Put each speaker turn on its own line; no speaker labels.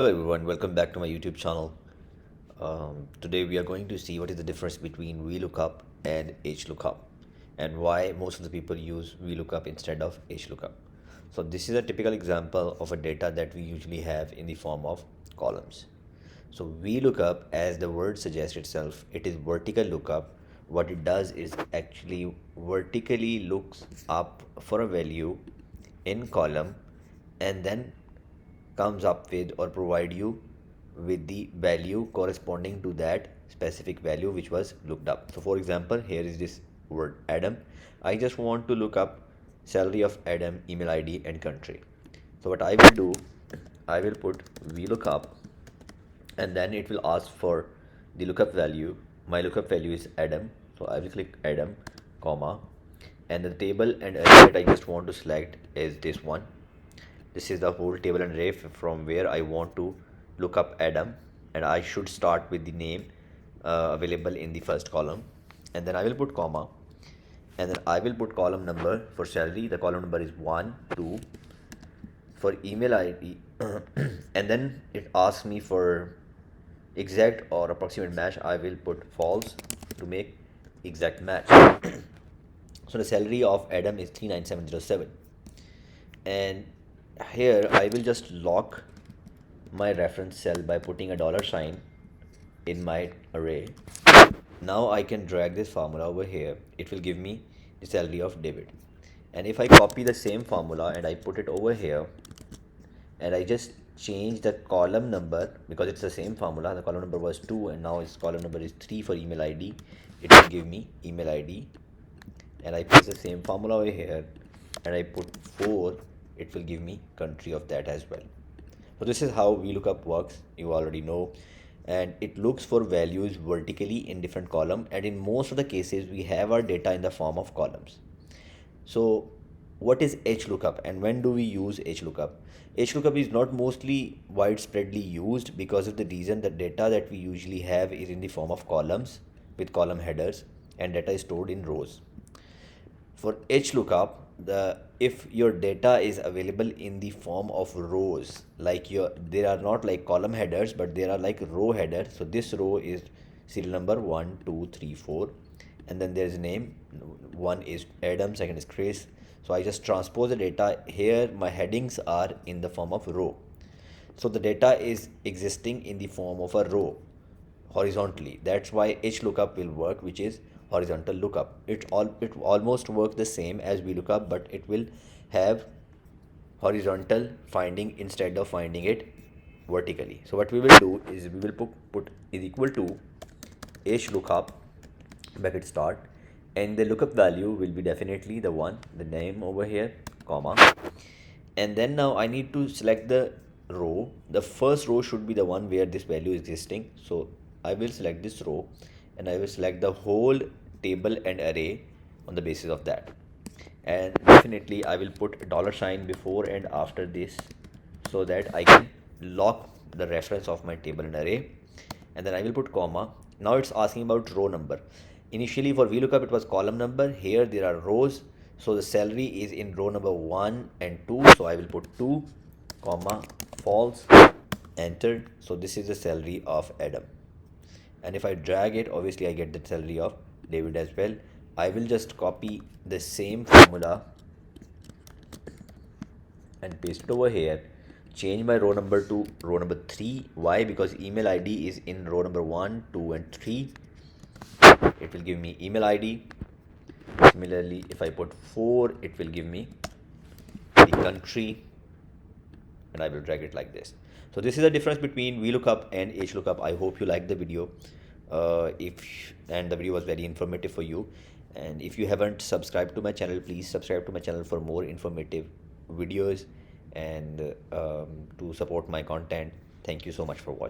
Hello everyone, welcome back to my YouTube channel. Today we are going to see what is the difference between VLOOKUP and HLOOKUP and why most of the people use VLOOKUP instead of HLOOKUP. So this is a typical example of a data that we usually have in the form of columns. So VLOOKUP, as the word suggests itself, it is vertical lookup. What it does is actually vertically looks up for a value in column and then comes up with or provide you with the value corresponding to that specific value which was looked up. So for example, here is this word Adam. I just want to look up salary of Adam, email ID and country. So what I will do, I will put VLOOKUP and then it will ask for the lookup value. My lookup value is Adam, so I will click Adam, comma, and the table and array that I just want to select is this one. This is the whole table and array from where I want to look up Adam, and I should start with the name available in the first column, and then I will put comma, and then I will put column number for salary. The column number is 1 2 for email ID and then it asks me for exact or approximate match. I will put false to make exact match. So the salary of Adam is 39707, and here I will just lock my reference cell by putting a dollar sign in my array. Now I can drag this formula over here. It will give me the salary of David, and if I copy the same formula and I put it over here and I just change the column number, because it's the same formula, the column number was 2 and now its column number is 3 for email ID, it will give me email ID, and I paste the same formula over here and I put 4, it will give me country of that as well. So this is how VLOOKUP works, you already know, and it looks for values vertically in different column, and in most of the cases we have our data in the form of columns. So what is HLOOKUP and when do we use HLOOKUP? HLOOKUP is not mostly widespreadly used because of the reason that data that we usually have is in the form of columns with column headers, and data is stored in rows. For HLOOKUP, if your data is available in the form of rows, like there are not like column headers but there are like row headers. So this row is serial number 1 2 3 4, and then there is a name. One is Adam, second is Chris. So I just transpose the data here. My headings are in the form of row, so the data is existing in the form of a row horizontally. That's why HLOOKUP will work, which is horizontal lookup. It almost works the same as VLOOKUP, but it will have horizontal finding instead of finding it vertically. So what we will do is we will put is equal to HLOOKUP bracket start, and the lookup value will be definitely the one, the name over here, comma, and then now I need to select the row. The first row should be the one where this value is existing, so I will select this row and I will select the whole table and array on the basis of that, and definitely I will put a dollar sign before and after this so that I can lock the reference of my table and array, and then I will put comma. Now it's asking about row number. Initially for VLOOKUP it was column number, here there are rows, so the salary is in row number 1 and 2, so I will put 2 comma false, enter. So this is the salary of Adam, and if I drag it, obviously I get the salary of David as well. I will just copy the same formula and paste it over here, change my row number to row number 3. Why? Because email ID is in row number 1 2 and 3. It will give me email ID. Similarly, if I put 4, it will give me the country, and I will drag it like this. So this is the difference between VLOOKUP and HLOOKUP. I hope you liked the video. And the video was very informative for you. And if you haven't subscribed to my channel, please subscribe to my channel for more informative videos and to support my content. Thank you so much for watching.